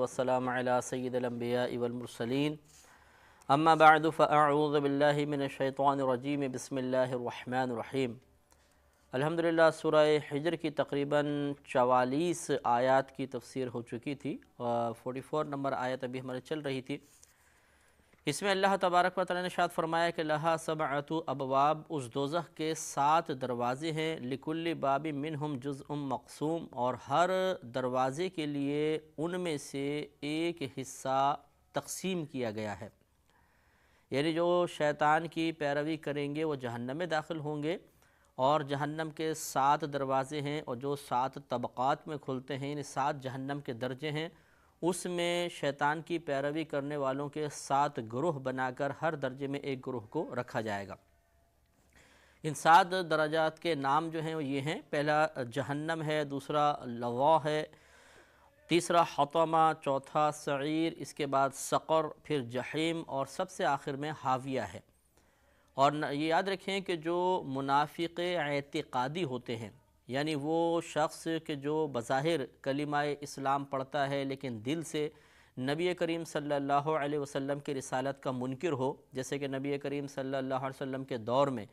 والسلام علی سید الانبیاء والمرسلین اما بعد فاعوذ باللہ من الشیطان الرجیم بسم اللہ الرحمن الرحیم۔ الحمدللہ سورہ حجر کی تقریباً 44 آیات کی تفسیر ہو چکی تھی اور 44 نمبر آیت ابھی ہمارے چل رہی تھی۔ اس میں اللہ تبارک و تعالی نے ارشاد فرمایا کہ لہا سبعۃ ابواب، اس دوزخ کے 7 دروازے ہیں، لکل باب منہم جزء مقسوم، اور ہر دروازے کے لیے ان میں سے ایک حصہ تقسیم کیا گیا ہے۔ یعنی جو شیطان کی پیروی کریں گے وہ جہنم میں داخل ہوں گے، اور جہنم کے 7 دروازے ہیں، اور جو 7 طبقات میں کھلتے ہیں، یعنی 7 جہنم کے درجے ہیں، اس میں شیطان کی پیروی کرنے والوں کے 7 گروہ بنا کر ہر درجے میں ایک گروہ کو رکھا جائے گا۔ ان 7 درجات کے نام جو ہیں وہ یہ ہیں: پہلا جہنم ہے، دوسرا لظا ہے، تیسرا حطمہ، چوتھا سعیر، اس کے بعد سقر، پھر جحیم، اور سب سے آخر میں حاویہ ہے۔ اور یہ یاد رکھیں کہ جو منافق اعتقادی ہوتے ہیں، یعنی وہ شخص کہ جو بظاہر کلمہ اسلام پڑھتا ہے لیکن دل سے نبی کریم صلی اللہ علیہ وسلم کی رسالت کا منکر ہو، جیسے کہ نبی کریم صلی اللہ علیہ وسلم کے دور میں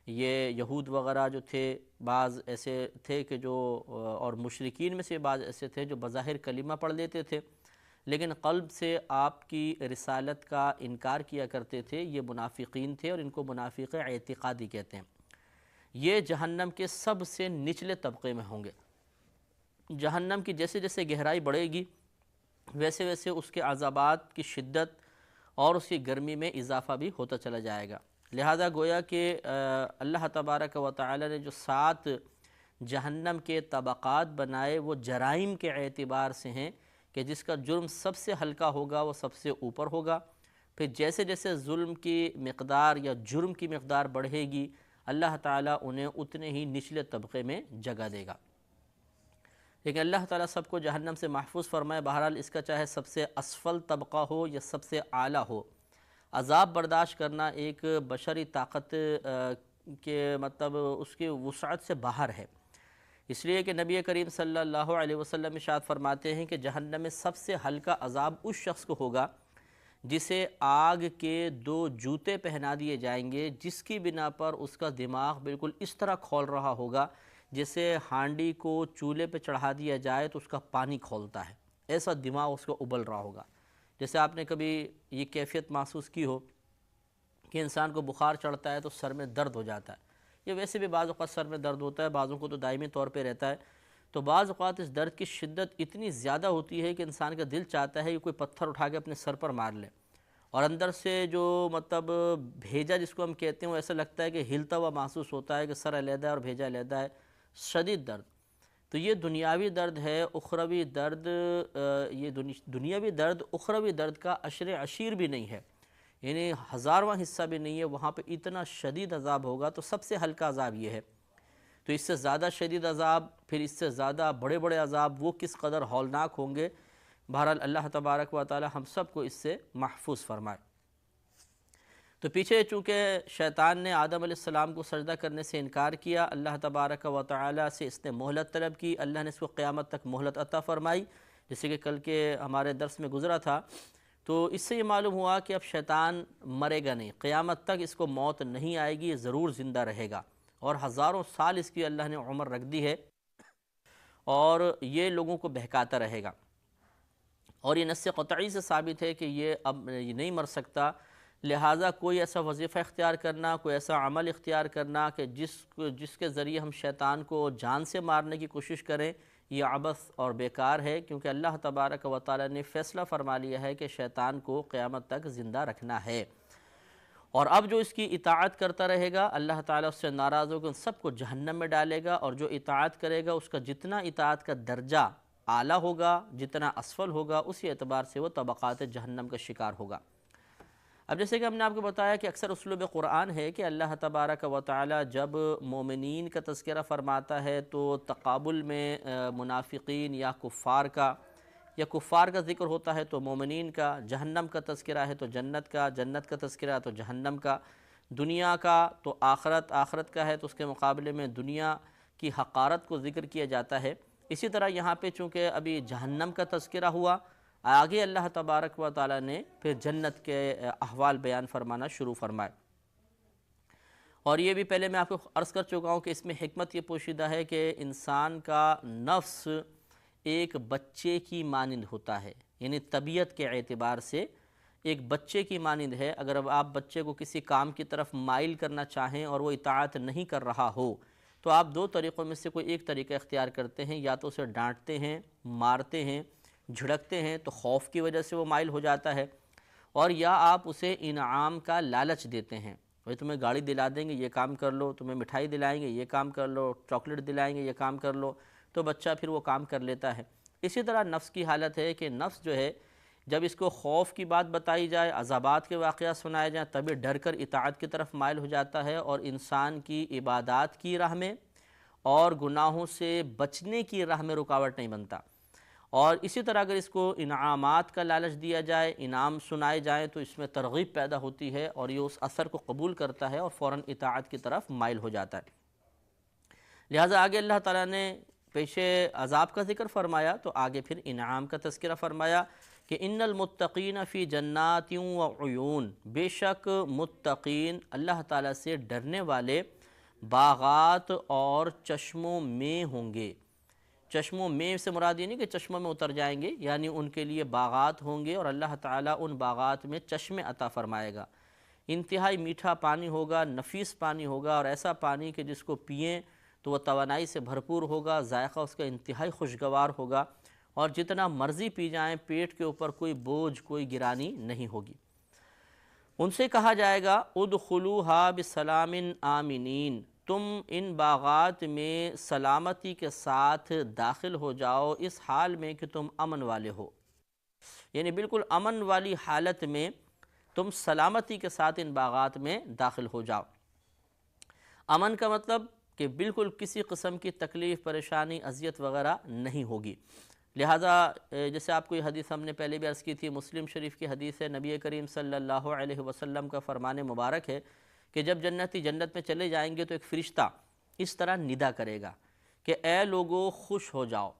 یہ یہود وغیرہ جو تھے، بعض ایسے تھے کہ جو اور مشرکین میں سے بعض ایسے تھے جو بظاہر کلمہ پڑھ لیتے تھے لیکن قلب سے آپ کی رسالت کا انکار کیا کرتے تھے، یہ منافقین تھے، اور ان کو منافق اعتقادی کہتے ہیں۔ یہ جہنم کے سب سے نچلے طبقے میں ہوں گے۔ جہنم کی جیسے جیسے گہرائی بڑھے گی ویسے ویسے اس کے عذابات کی شدت اور اس کی گرمی میں اضافہ بھی ہوتا چلا جائے گا۔ لہذا گویا کہ اللہ تبارک و تعالی نے جو 7 جہنم کے طبقات بنائے وہ جرائم کے اعتبار سے ہیں کہ جس کا جرم سب سے ہلکا ہوگا وہ سب سے اوپر ہوگا، پھر جیسے جیسے ظلم کی مقدار یا جرم کی مقدار بڑھے گی اللہ تعالیٰ انہیں اتنے ہی نچلے طبقے میں جگہ دے گا۔ لیکن اللہ تعالیٰ سب کو جہنم سے محفوظ فرمائے، بہرحال اس کا چاہے سب سے اسفل طبقہ ہو یا سب سے اعلیٰ ہو، عذاب برداشت کرنا ایک بشری طاقت کے مطلب اس کی وسعت سے باہر ہے۔ اس لیے کہ نبی کریم صلی اللہ علیہ وسلم ارشاد فرماتے ہیں کہ جہنم میں سب سے ہلکا عذاب اس شخص کو ہوگا جسے آگ کے 2 جوتے پہنا دیے جائیں گے، جس کی بنا پر اس کا دماغ بالکل اس طرح کھول رہا ہوگا جیسے ہانڈی کو چولہے پہ چڑھا دیا جائے تو اس کا پانی کھولتا ہے، ایسا دماغ اس کو ابل رہا ہوگا۔ جیسے آپ نے کبھی یہ کیفیت محسوس کی ہو کہ انسان کو بخار چڑھتا ہے تو سر میں درد ہو جاتا ہے، یا ویسے بھی بعض اوقات سر میں درد ہوتا ہے، بعضوں کو تو دائمی طور پہ رہتا ہے، تو بعض اوقات اس درد کی شدت اتنی زیادہ ہوتی ہے کہ انسان کا دل چاہتا ہے کہ کوئی پتھر اٹھا کے اپنے سر پر مار لے، اور اندر سے جو مطلب بھیجا جس کو ہم کہتے ہیں وہ ایسا لگتا ہے کہ ہلتا ہوا محسوس ہوتا ہے کہ سر علیحدہ ہے اور بھیجا علیحدہ ہے، شدید درد۔ تو یہ دنیاوی درد ہے، اخروی درد، یہ دنیاوی درد اخروی درد کا عشر عشیر بھی نہیں ہے، یعنی 1000واں حصہ بھی نہیں ہے، وہاں پہ اتنا شدید عذاب ہوگا۔ تو سب سے ہلکا عذاب یہ ہے، تو اس سے زیادہ شدید عذاب، پھر اس سے زیادہ بڑے بڑے عذاب وہ کس قدر ہولناک ہوں گے۔ بہرحال اللہ تبارک و تعالی ہم سب کو اس سے محفوظ فرمائے۔ تو پیچھے چونکہ شیطان نے آدم علیہ السلام کو سجدہ کرنے سے انکار کیا، اللہ تبارک و تعالی سے اس نے مہلت طلب کی، اللہ نے اس کو قیامت تک مہلت عطا فرمائی، جیسے کہ کل کے ہمارے درس میں گزرا تھا۔ تو اس سے یہ معلوم ہوا کہ اب شیطان مرے گا نہیں، قیامت تک اس کو موت نہیں آئے گی، یہ ضرور زندہ رہے گا، اور ہزاروں سال اس کی اللہ نے عمر رکھ دی ہے، اور یہ لوگوں کو بہکاتا رہے گا۔ اور یہ نص قطعی سے ثابت ہے کہ یہ اب یہ نہیں مر سکتا، لہٰذا کوئی ایسا وظیفہ اختیار کرنا، کوئی ایسا عمل اختیار کرنا کہ جس کے ذریعے ہم شیطان کو جان سے مارنے کی کوشش کریں، یہ عبث اور بیکار ہے، کیونکہ اللہ تبارک و تعالی نے فیصلہ فرما لیا ہے کہ شیطان کو قیامت تک زندہ رکھنا ہے، اور اب جو اس کی اطاعت کرتا رہے گا اللہ تعالیٰ اس سے ناراض ہوگا، ان سب کو جہنم میں ڈالے گا، اور جو اطاعت کرے گا اس کا جتنا اطاعت کا درجہ اعلیٰ ہوگا، جتنا اسفل ہوگا، اسی اعتبار سے وہ طبقات جہنم کا شکار ہوگا۔ اب جیسے کہ ہم نے آپ کو بتایا کہ اکثر اسلوب قرآن ہے کہ اللہ تبارک و تعالی جب مومنین کا تذکرہ فرماتا ہے تو تقابل میں منافقین یا کفار کا ذکر ہوتا ہے تو مومنین کا، جہنم کا تذکرہ ہے تو جنت کا تذکرہ ہے تو جہنم کا، دنیا کا تو آخرت کا ہے تو اس کے مقابلے میں دنیا کی حقارت کو ذکر کیا جاتا ہے۔ اسی طرح یہاں پہ چونکہ ابھی جہنم کا تذکرہ ہوا آگے اللہ تبارک و تعالیٰ نے پھر جنت کے احوال بیان فرمانا شروع فرمائے۔ اور یہ بھی پہلے میں آپ کو عرض کر چکا ہوں کہ اس میں حکمت یہ پوشیدہ ہے کہ انسان کا نفس ایک بچے کی مانند ہوتا ہے، یعنی طبیعت کے اعتبار سے ایک بچے کی مانند ہے۔ اگر اب آپ بچے کو کسی کام کی طرف مائل کرنا چاہیں اور وہ اطاعت نہیں کر رہا ہو تو آپ دو طریقوں میں سے کوئی ایک طریقہ اختیار کرتے ہیں، یا تو اسے ڈانٹتے ہیں، مارتے ہیں، جھڑکتے ہیں تو خوف کی وجہ سے وہ مائل ہو جاتا ہے، اور یا آپ اسے انعام کا لالچ دیتے ہیں، بھئی تمہیں گاڑی دلا دیں گے یہ کام کر لو، تمہیں مٹھائی دلائیں گے یہ کام کر لو، چاکلیٹ دلائیں گے یہ کام کر لو، تو بچہ پھر وہ کام کر لیتا ہے۔ اسی طرح نفس کی حالت ہے کہ نفس جو ہے جب اس کو خوف کی بات بتائی جائے، عذابات کے واقعات سنائے جائیں، تبھی ڈر کر اطاعت کی طرف مائل ہو جاتا ہے اور انسان کی عبادات کی راہ میں اور گناہوں سے بچنے کی راہ میں رکاوٹ نہیں بنتا۔ اور اسی طرح اگر اس کو انعامات کا لالچ دیا جائے، انعام سنائے جائیں تو اس میں ترغیب پیدا ہوتی ہے اور یہ اس اثر کو قبول کرتا ہے اور فوراً اطاعت کی طرف مائل ہو جاتا ہے۔ لہٰذا آگے اللہ تعالیٰ نے پیشے عذاب کا ذکر فرمایا تو آگے پھر انعام کا تذکرہ فرمایا کہ ان المتقین فی جنات و عیون، بے شک متقین اللہ تعالیٰ سے ڈرنے والے باغات اور چشموں میں ہوں گے۔ چشموں میں سے مراد یہ نہیں کہ چشموں میں اتر جائیں گے، یعنی ان کے لیے باغات ہوں گے اور اللہ تعالیٰ ان باغات میں چشمے عطا فرمائے گا۔ انتہائی میٹھا پانی ہوگا، نفیس پانی ہوگا، اور ایسا پانی کہ جس کو پئیں تو وہ توانائی سے بھرپور ہوگا، ذائقہ اس کا انتہائی خوشگوار ہوگا، اور جتنا مرضی پی جائیں پیٹ کے اوپر کوئی بوجھ، کوئی گرانی نہیں ہوگی۔ ان سے کہا جائے گا ادخلوها بسلام آمنین، تم ان باغات میں سلامتی کے ساتھ داخل ہو جاؤ اس حال میں کہ تم امن والے ہو، یعنی بالکل امن والی حالت میں تم سلامتی کے ساتھ ان باغات میں داخل ہو جاؤ۔ امن کا مطلب کہ بالکل کسی قسم کی تکلیف، پریشانی، اذیت وغیرہ نہیں ہوگی۔ لہٰذا جیسے آپ کو یہ حدیث ہم نے پہلے بھی عرض کی تھی، مسلم شریف کی حدیث ہے، نبی کریم صلی اللہ علیہ وسلم کا فرمان مبارک ہے کہ جب جنتی جنت میں چلے جائیں گے تو ایک فرشتہ اس طرح ندا کرے گا کہ اے لوگو خوش ہو جاؤ،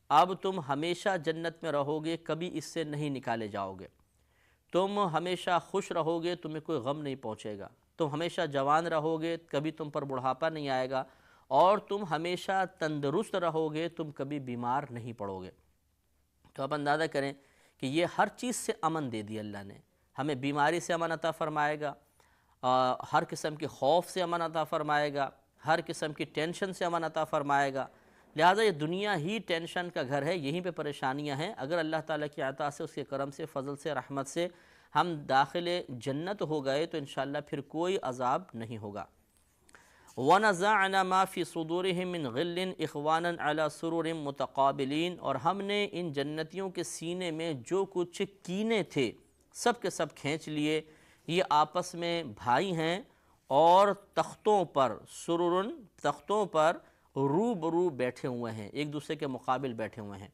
اب تم ہمیشہ جنت میں رہو گے، کبھی اس سے نہیں نکالے جاؤ گے، تم ہمیشہ خوش رہو گے، تمہیں کوئی غم نہیں پہنچے گا، تم ہمیشہ جوان رہو گے، کبھی تم پر بڑھاپا نہیں آئے گا، اور تم ہمیشہ تندرست رہو گے، تم کبھی بیمار نہیں پڑو گے۔ تو آپ اندازہ کریں کہ یہ ہر چیز سے امن دے دی اللہ نے، ہمیں بیماری سے امن عطا فرمائے گا، ہر قسم کے خوف سے امن عطا فرمائے گا، ہر قسم کی ٹینشن سے امن عطا فرمائے گا۔ لہٰذا یہ دنیا ہی ٹینشن کا گھر ہے، یہیں پہ پریشانیاں ہیں۔ اگر اللہ تعالیٰ کی عطا سے، اس کے کرم سے، فضل سے، رحمت سے ہم داخل جنت ہو گئے تو انشاءاللہ پھر کوئی عذاب نہیں ہوگا۔ وَنَزَعْنَا مَا فِي صُدُورِهِم مِّن غِلٍّ إِخْوَانًا عَلَى سُرُرٍ مُتَقَابِلِينَ، اور ہم نے ان جنتیوں کے سینے میں جو کچھ کینے تھے سب کے سب کھینچ لیے، یہ آپس میں بھائی ہیں اور تختوں پر، سررن تختوں پر روبرو بیٹھے ہوئے ہیں، ایک دوسرے کے مقابل بیٹھے ہوئے ہیں۔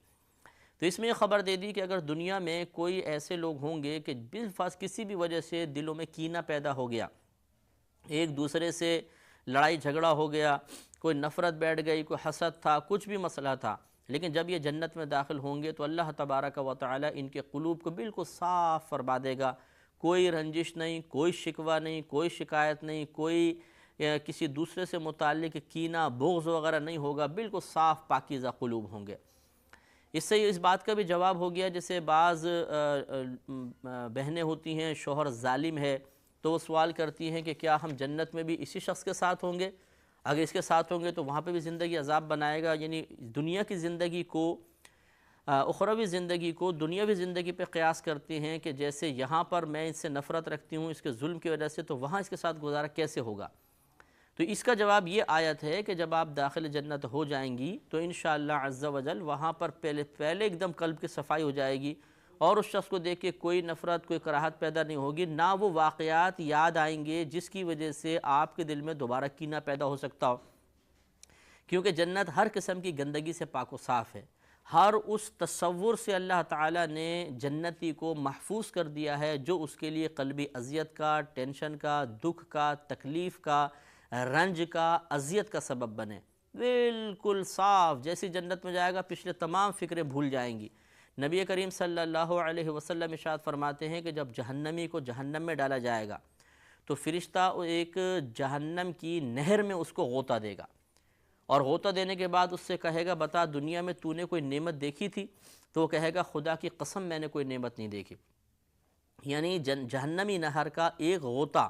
تو اس میں یہ خبر دے دی کہ اگر دنیا میں کوئی ایسے لوگ ہوں گے کہ بالفاظ کسی بھی وجہ سے دلوں میں کینہ پیدا ہو گیا، ایک دوسرے سے لڑائی جھگڑا ہو گیا، کوئی نفرت بیٹھ گئی، کوئی حسد تھا، کچھ بھی مسئلہ تھا، لیکن جب یہ جنت میں داخل ہوں گے تو اللہ تبارک و تعالی ان کے قلوب کو بالکل صاف فرما دے گا، کوئی رنجش نہیں، کوئی شکوہ نہیں، کوئی شکایت نہیں، کوئی کسی دوسرے سے متعلق کینہ، بغض وغیرہ نہیں ہوگا، بالکل صاف پاکیزہ قلوب ہوں گے۔ اس سے اس بات کا بھی جواب ہو گیا، جیسے بعض بہنیں ہوتی ہیں، شوہر ظالم ہے تو وہ سوال کرتی ہیں کہ کیا ہم جنت میں بھی اسی شخص کے ساتھ ہوں گے؟ اگر اس کے ساتھ ہوں گے تو وہاں پہ بھی زندگی عذاب بنائے گا، یعنی دنیا کی زندگی کو، اخروی زندگی کو دنیاوی زندگی پہ قیاس کرتے ہیں کہ جیسے یہاں پر میں اس سے نفرت رکھتی ہوں اس کے ظلم کی وجہ سے، تو وہاں اس کے ساتھ گزارا کیسے ہوگا؟ تو اس کا جواب یہ آیت ہے کہ جب آپ داخل جنت ہو جائیں گی تو انشاءاللہ عز و جل وہاں پر پہلے ایک دم قلب کی صفائی ہو جائے گی، اور اس شخص کو دیکھ کے کوئی نفرت، کوئی کراہت پیدا نہیں ہوگی، نہ وہ واقعات یاد آئیں گے جس کی وجہ سے آپ کے دل میں دوبارہ کینہ پیدا ہو سکتا ہو، کیونکہ جنت ہر قسم کی گندگی سے پاک و صاف ہے۔ ہر اس تصور سے اللہ تعالیٰ نے جنتی کو محفوظ کر دیا ہے جو اس کے لیے قلبی اذیت کا، ٹینشن کا، دکھ کا، تکلیف کا، رنج کا، اذیت کا سبب بنے۔ بالکل صاف، جیسی جنت میں جائے گا پچھلے تمام فکریں بھول جائیں گی، نبی کریم صلی اللہ علیہ وسلم ارشاد فرماتے ہیں کہ جب جہنمی کو جہنم میں ڈالا جائے گا تو فرشتہ ایک جہنم کی نہر میں اس کو غوطہ دے گا، اور غوطہ دینے کے بعد اس سے کہے گا بتا دنیا میں تو نے کوئی نعمت دیکھی تھی؟ تو وہ کہے گا خدا کی قسم میں نے کوئی نعمت نہیں دیکھی۔ یعنی جہنمی نہر کا ایک غوطہ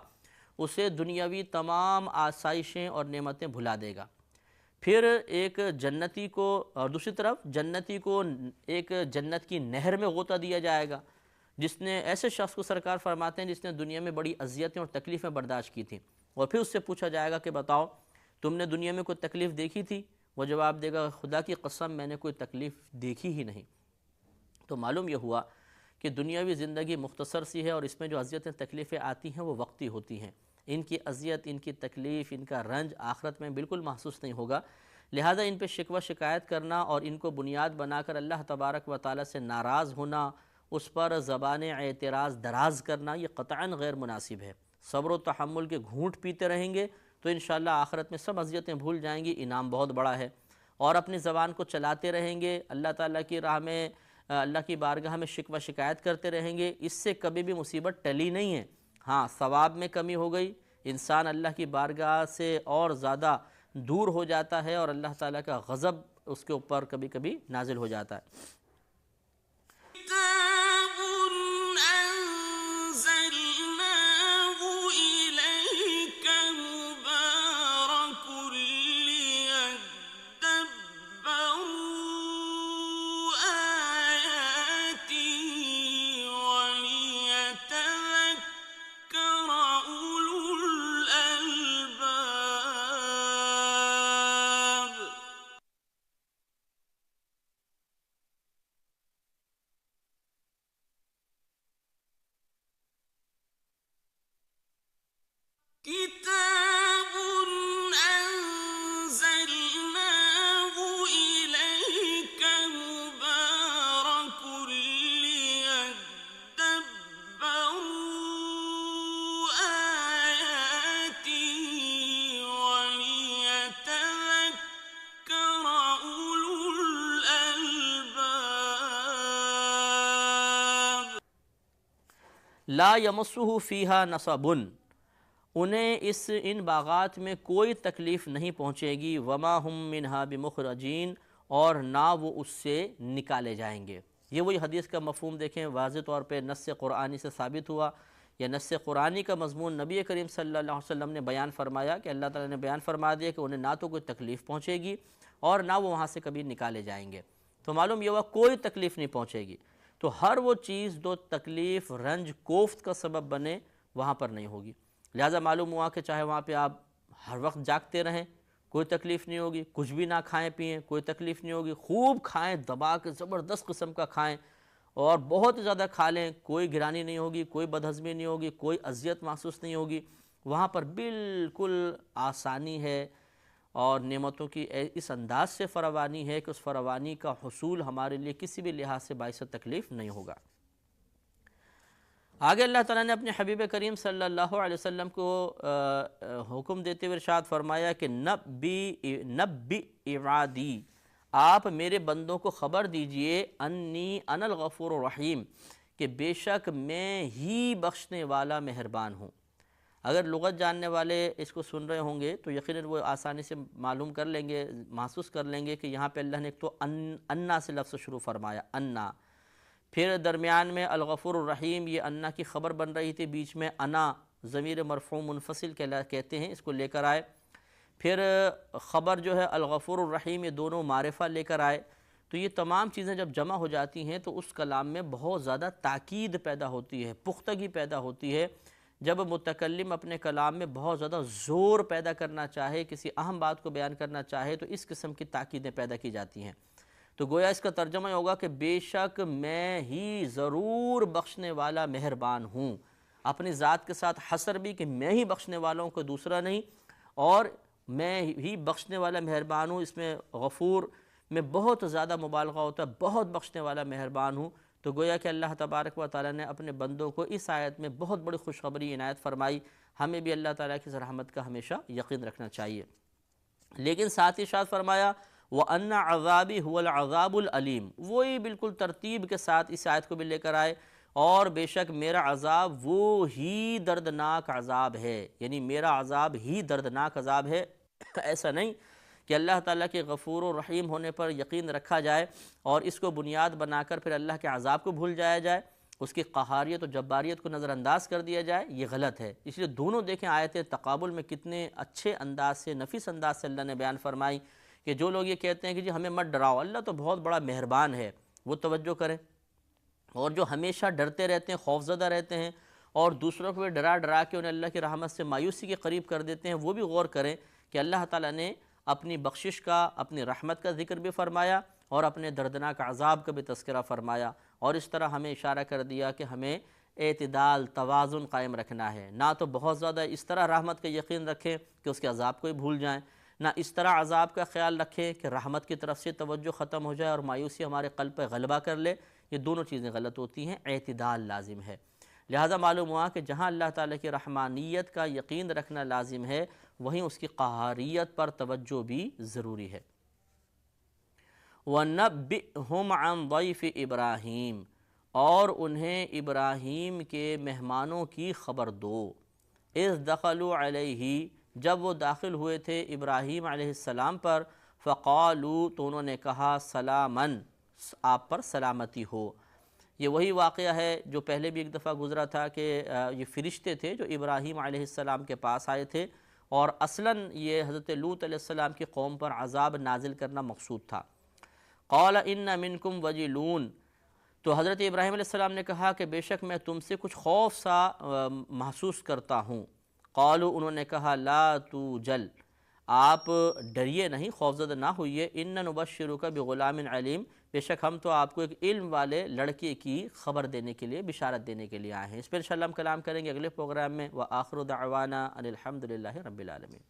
اسے دنیاوی تمام آسائشیں اور نعمتیں بھلا دے گا۔ پھر ایک جنتی کو، اور دوسری طرف جنتی کو ایک جنت کی نہر میں غوطہ دیا جائے گا، جس نے ایسے شخص کو سرکار فرماتے ہیں جس نے دنیا میں بڑی اذیتیں اور تکلیفیں برداشت کی تھیں، اور پھر اس سے پوچھا جائے گا کہ بتاؤ تم نے دنیا میں کوئی تکلیف دیکھی تھی؟ وہ جواب دے گا خدا کی قسم میں نے کوئی تکلیف دیکھی ہی نہیں۔ تو معلوم یہ ہوا کہ دنیاوی زندگی مختصر سی ہے، اور اس میں جو اذیتیں تکلیفیں آتی ہیں وہ وقتی ہوتی ہیں۔ ان کی اذیت، ان کی تکلیف، ان کا رنج آخرت میں بالکل محسوس نہیں ہوگا، لہذا ان پہ شکوہ شکایت کرنا اور ان کو بنیاد بنا کر اللہ تبارک و تعالیٰ سے ناراض ہونا، اس پر زبان اعتراض دراز کرنا، یہ قطعاً غیر مناسب ہے۔ صبر و تحمل کے گھونٹ پیتے رہیں گے تو انشاءاللہ آخرت میں سب اذیتیں بھول جائیں گی، انعام بہت بڑا ہے۔ اور اپنی زبان کو چلاتے رہیں گے، اللہ تعالیٰ کی راہ میں، اللہ کی بارگاہ میں شکوہ شکایت کرتے رہیں گے، اس سے کبھی بھی مصیبت ٹلی نہیں ہے۔ ہاں، ثواب میں کمی ہو گئی، انسان اللہ کی بارگاہ سے اور زیادہ دور ہو جاتا ہے، اور اللہ تعالیٰ کا غضب اس کے اوپر کبھی کبھی نازل ہو جاتا ہے۔ كتاب أنزلناه إليك مبارك ليدبروا آياته وليتذكر أولو الألباب۔ لا يمسه فيها نصب، انہیں ان باغات میں کوئی تکلیف نہیں پہنچے گی، وما ہم منہا بمخرجین، اور نہ وہ اس سے نکالے جائیں گے۔ یہ وہی حدیث کا مفہوم دیکھیں، واضح طور پہ نص قرآنی سے ثابت ہوا، یا نص قرآنی کا مضمون نبی کریم صلی اللہ علیہ وسلم نے بیان فرمایا کہ اللہ تعالیٰ نے بیان فرما دیا کہ انہیں نہ تو کوئی تکلیف پہنچے گی اور نہ وہ وہاں سے کبھی نکالے جائیں گے۔ تو معلوم یہ ہوا کوئی تکلیف نہیں پہنچے گی، تو ہر وہ چیز جو تکلیف، رنج، کوفت کا سبب بنے وہاں پر نہیں ہوگی۔ لہٰذا معلوم ہوا کہ چاہے وہاں پہ آپ ہر وقت جاگتے رہیں کوئی تکلیف نہیں ہوگی، کچھ بھی نہ کھائیں پئیں کوئی تکلیف نہیں ہوگی، خوب کھائیں، دبا کے زبردست قسم کا کھائیں اور بہت زیادہ کھا لیں، کوئی گرانی نہیں ہوگی، کوئی بدہضمی نہیں ہوگی، کوئی اذیت محسوس نہیں ہوگی، وہاں پر بالکل آسانی ہے اور نعمتوں کی اس انداز سے فراوانی ہے کہ اس فراوانی کا حصول ہمارے لیے کسی بھی لحاظ سے باعث تکلیف نہیں ہوگا۔ آگے اللہ تعالیٰ نے اپنے حبیب کریم صلی اللہ علیہ وسلم کو حکم دیتے ہوئے ارشاد فرمایا کہ نبی عبادی، آپ میرے بندوں کو خبر دیجئے، انی انا الغفور الرحیم، کہ بے شک میں ہی بخشنے والا مہربان ہوں۔ اگر لغت جاننے والے اس کو سن رہے ہوں گے تو یقیناً وہ آسانی سے معلوم کر لیں گے، محسوس کر لیں گے کہ یہاں پہ اللہ نے ایک تو انا سے لفظ شروع فرمایا، انا، پھر درمیان میں الغفور الرحیم، یہ انا کی خبر بن رہی تھی، بیچ میں انا ضمیر مرفوع منفصل کہتے ہیں، اس کو لے کر آئے، پھر خبر جو ہے الغفور الرحیم، یہ دونوں معرفہ لے کر آئے۔ تو یہ تمام چیزیں جب جمع ہو جاتی ہیں تو اس کلام میں بہت زیادہ تاکید پیدا ہوتی ہے، پختگی پیدا ہوتی ہے۔ جب متکلم اپنے کلام میں بہت زیادہ زور پیدا کرنا چاہے، کسی اہم بات کو بیان کرنا چاہے، تو اس قسم کی تاکیدیں پیدا کی جاتی ہیں۔ تو گویا اس کا ترجمہ یہ ہوگا کہ بے شک میں ہی ضرور بخشنے والا مہربان ہوں، اپنی ذات کے ساتھ حصر بھی کہ میں ہی بخشنے والوں کو دوسرا نہیں، اور میں ہی بخشنے والا مہربان ہوں، اس میں غفور میں بہت زیادہ مبالغہ ہوتا ہے، بہت بخشنے والا مہربان ہوں۔ تو گویا کہ اللہ تبارک و تعالیٰ نے اپنے بندوں کو اس آیت میں بہت بڑی خوشخبری عنایت فرمائی۔ ہمیں بھی اللہ تعالیٰ کی رحمت کا ہمیشہ یقین رکھنا چاہیے، لیکن ساتھ ہی ارشاد فرمایا وَأَنَّ عَذَابِي هُوَ الْعَذَابُ الْأَلِيمُ، وہی بالکل ترتیب کے ساتھ اس آیت کو بھی لے کر آئے، اور بے شک میرا عذاب وہ ہی دردناک عذاب ہے، یعنی میرا عذاب ہی دردناک عذاب ہے۔ ایسا نہیں کہ اللہ تعالیٰ کے غفور و رحیم ہونے پر یقین رکھا جائے اور اس کو بنیاد بنا کر پھر اللہ کے عذاب کو بھول جایا جائے، اس کی قہاریت و جباریت کو نظر انداز کر دیا جائے، یہ غلط ہے۔ اس لیے دونوں دیکھیں آیت تقابل میں کتنے اچھے انداز سے، نفیس انداز سے اللہ نے بیان فرمائی کہ جو لوگ یہ کہتے ہیں کہ جی ہمیں مت ڈراؤ، اللہ تو بہت بڑا مہربان ہے، وہ توجہ کریں، اور جو ہمیشہ ڈرتے رہتے ہیں، خوفزدہ رہتے ہیں اور دوسروں کو بھی ڈرا ڈرا کے انہیں اللہ کی رحمت سے مایوسی کے قریب کر دیتے ہیں، وہ بھی غور کریں کہ اللہ تعالیٰ نے اپنی بخشش کا، اپنی رحمت کا ذکر بھی فرمایا اور اپنے دردناک عذاب کا بھی تذکرہ فرمایا، اور اس طرح ہمیں اشارہ کر دیا کہ ہمیں اعتدال، توازن قائم رکھنا ہے، نہ تو بہت زیادہ اس طرح رحمت کا یقین رکھیں کہ اس کے عذاب کو ہی بھول جائیں، نہ اس طرح عذاب کا خیال رکھیں کہ رحمت کی طرف سے توجہ ختم ہو جائے اور مایوسی ہمارے قلب پہ غلبہ کر لے۔ یہ دونوں چیزیں غلط ہوتی ہیں، اعتدال لازم ہے۔ لہٰذا معلوم ہوا کہ جہاں اللہ تعالیٰ کی رحمانیت کا یقین رکھنا لازم ہے، وہیں اس کی قہاریت پر توجہ بھی ضروری ہے۔ وَنَبِّئْهُمْ عَنْ ضَيْفِ إِبْرَاهِيمَ، اور انہیں ابراہیم کے مہمانوں کی خبر دو۔ اِذْ دَخَلُوا عَلَيْهِ، جب وہ داخل ہوئے تھے ابراہیم علیہ السلام پر، فَقَالُوا، تو انہوں نے کہا، سَلَامًا، آپ پر سلامتی ہو۔ یہ وہی واقعہ ہے جو پہلے بھی ایک دفعہ گزرا تھا کہ یہ فرشتے تھے جو ابراہیم علیہ السلام کے پاس آئے تھے، اور اصلاً یہ حضرت لوط علیہ السلام کی قوم پر عذاب نازل کرنا مقصود تھا۔ قال ان منکم وجلون، تو حضرت ابراہیم علیہ السلام نے کہا کہ بے شک میں تم سے کچھ خوف سا محسوس کرتا ہوں۔ قالوا، انہوں نے کہا، لا توجل، آپ ڈریے نہیں، خوفزدہ نہ ہوئیے، ان نبشرک بغلام علیم، بے شک ہم تو آپ کو ایک علم والے لڑکے کی خبر دینے کے لیے، بشارت دینے کے لیے آئے ہیں۔ اس پر انشاءاللہ ہم کلام کریں گے اگلے پروگرام میں۔ وآخر دعوانا ان الحمد للہ رب العالمین۔